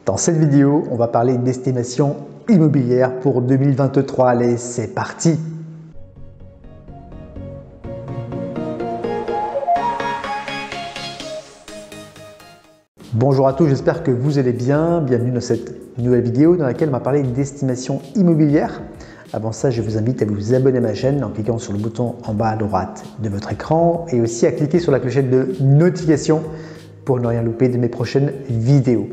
Dans cette vidéo, on va parler d'estimation immobilière pour 2023. Allez, c'est parti! Bonjour à tous, j'espère que vous allez bien. Bienvenue dans cette nouvelle vidéo dans laquelle on va parler d'estimation immobilière. Avant ça, je vous invite à vous abonner à ma chaîne en cliquant sur le bouton en bas à droite de votre écran et aussi à cliquer sur la clochette de notification pour ne rien louper de mes prochaines vidéos.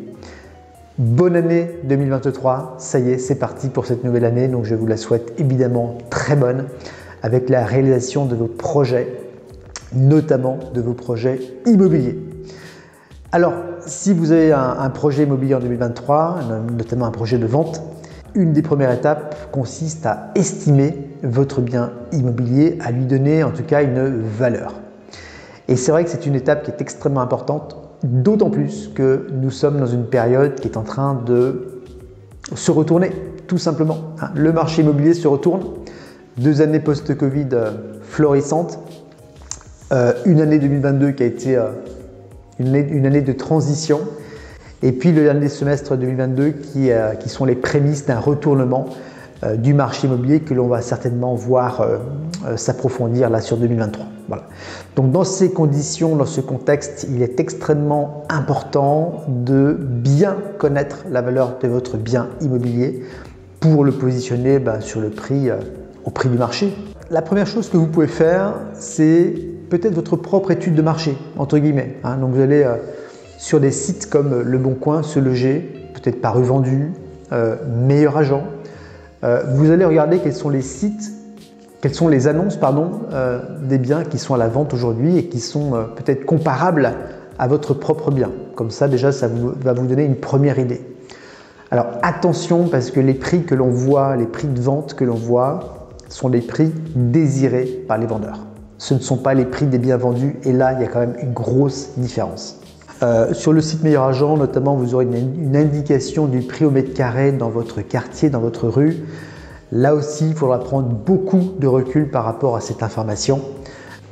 Bonne année 2023, ça y est, c'est parti pour cette nouvelle année, donc je vous la souhaite évidemment très bonne avec la réalisation de vos projets, notamment de vos projets immobiliers. Alors, si vous avez un projet immobilier en 2023, notamment un projet de vente, une des premières étapes consiste à estimer votre bien immobilier, à lui donner en tout cas une valeur. Et c'est vrai que c'est une étape qui est extrêmement importante, d'autant plus que nous sommes dans une période qui est en train de se retourner, tout simplement. Le marché immobilier se retourne, 2 années post-Covid florissantes, une année 2022 qui a été une année de transition, et puis le dernier semestre 2022 qui sont les prémices d'un retournement du marché immobilier que l'on va certainement voir s'approfondir là sur 2023. Voilà. Donc dans ces conditions, dans ce contexte, il est extrêmement important de bien connaître la valeur de votre bien immobilier pour le positionner sur le prix, au prix du marché. La première chose que vous pouvez faire, c'est peut-être votre propre étude de marché, entre guillemets. Donc vous allez sur des sites comme Le Bon Coin, Se Loger, peut-être Paru Vendu, Meilleur Agent. Vous allez regarder quels sont les sites, quelles sont les annonces des biens qui sont à la vente aujourd'hui et qui sont peut-être comparables à votre propre bien. Comme ça, déjà, ça va vous donner une première idée. Alors attention, parce que les prix que l'on voit, les prix de vente que l'on voit, sont les prix désirés par les vendeurs. Ce ne sont pas les prix des biens vendus et là, il y a quand même une grosse différence. Sur le site Meilleur Agent, notamment, vous aurez une indication du prix au mètre carré dans votre quartier, dans votre rue. Là aussi, il faudra prendre beaucoup de recul par rapport à cette information.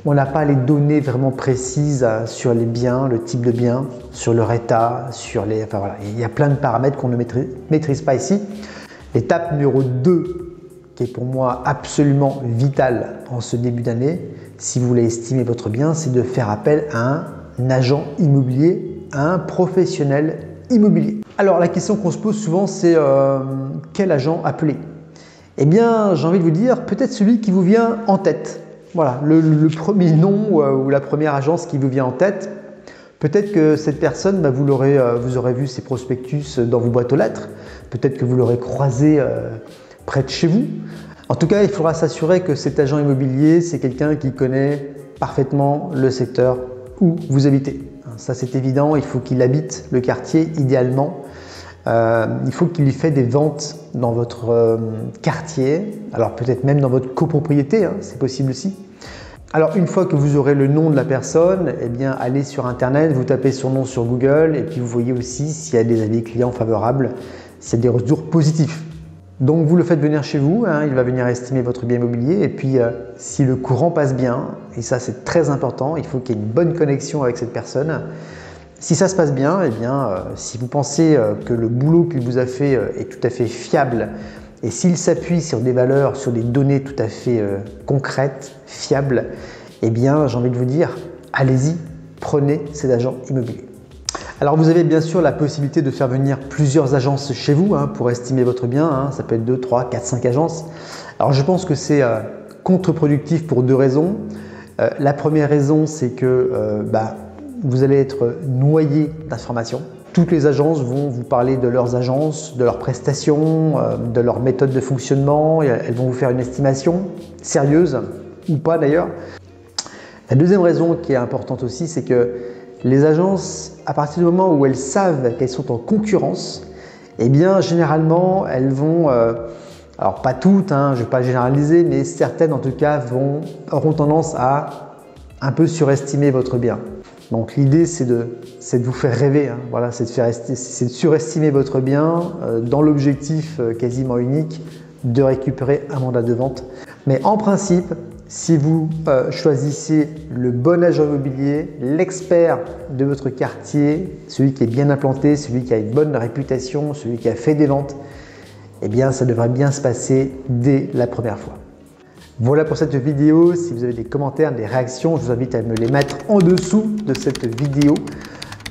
On n'a pas les données vraiment précises sur les biens, le type de bien, sur leur état, voilà. Il y a plein de paramètres qu'on ne maîtrise pas ici. L'étape numéro 2, qui est pour moi absolument vitale en ce début d'année, si vous voulez estimer votre bien, c'est de faire appel à un agent immobilier, à un professionnel immobilier. Alors la question qu'on se pose souvent, c'est quel agent appeler? Eh bien, j'ai envie de vous dire, peut-être celui qui vous vient en tête. Voilà, le premier nom ou la première agence qui vous vient en tête. Peut-être que cette personne, vous aurez vu ses prospectus dans vos boîtes aux lettres. Peut-être que vous l'aurez croisé près de chez vous. En tout cas, il faudra s'assurer que cet agent immobilier, c'est quelqu'un qui connaît parfaitement le secteur où vous habitez. Ça, c'est évident, il faut qu'il habite le quartier idéalement. Il faut qu'il y fait des ventes dans votre quartier, alors peut-être même dans votre copropriété, c'est possible aussi. Alors une fois que vous aurez le nom de la personne, eh bien allez sur internet, vous tapez son nom sur Google et puis vous voyez aussi s'il y a des avis clients favorables, s'il y a des retours positifs. Donc vous le faites venir chez vous, il va venir estimer votre bien immobilier et puis si le courant passe bien, et ça c'est très important, il faut qu'il y ait une bonne connexion avec cette personne. Si ça se passe bien, eh bien si vous pensez que le boulot qu'il vous a fait est tout à fait fiable et s'il s'appuie sur des valeurs, sur des données tout à fait concrètes, fiables, eh bien j'ai envie de vous dire, allez-y, prenez cet agent immobilier. Alors vous avez bien sûr la possibilité de faire venir plusieurs agences chez vous pour estimer votre bien, ça peut être 2, 3, 4, 5 agences. Alors je pense que c'est contre-productif pour 2 raisons. La première raison, c'est que vous allez être noyé d'informations. Toutes les agences vont vous parler de leurs agences, de leurs prestations, de leur méthode de fonctionnement. Elles vont vous faire une estimation sérieuse ou pas d'ailleurs. La deuxième raison qui est importante aussi, c'est que les agences, à partir du moment où elles savent qu'elles sont en concurrence, eh bien généralement elles vont, alors pas toutes, je ne vais pas généraliser, mais certaines en tout cas auront tendance à un peu surestimer votre bien. Donc l'idée c'est de vous faire rêver, voilà, c'est de surestimer votre bien dans l'objectif quasiment unique de récupérer un mandat de vente. Mais en principe, Si vous choisissez le bon agent immobilier, l'expert de votre quartier, celui qui est bien implanté, celui qui a une bonne réputation, celui qui a fait des ventes, eh bien ça devrait bien se passer dès la première fois. Voilà pour cette vidéo. Si vous avez des commentaires, des réactions, je vous invite à me les mettre en dessous de cette vidéo.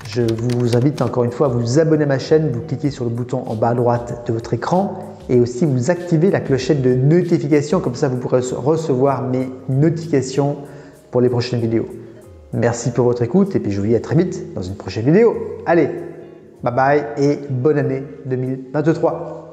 Je vous invite encore une fois à vous abonner à ma chaîne. Vous cliquez sur le bouton en bas à droite de votre écran et aussi vous activez la clochette de notification. Comme ça, vous pourrez recevoir mes notifications pour les prochaines vidéos. Merci pour votre écoute et puis je vous dis à très vite dans une prochaine vidéo. Allez, bye bye et bonne année 2023.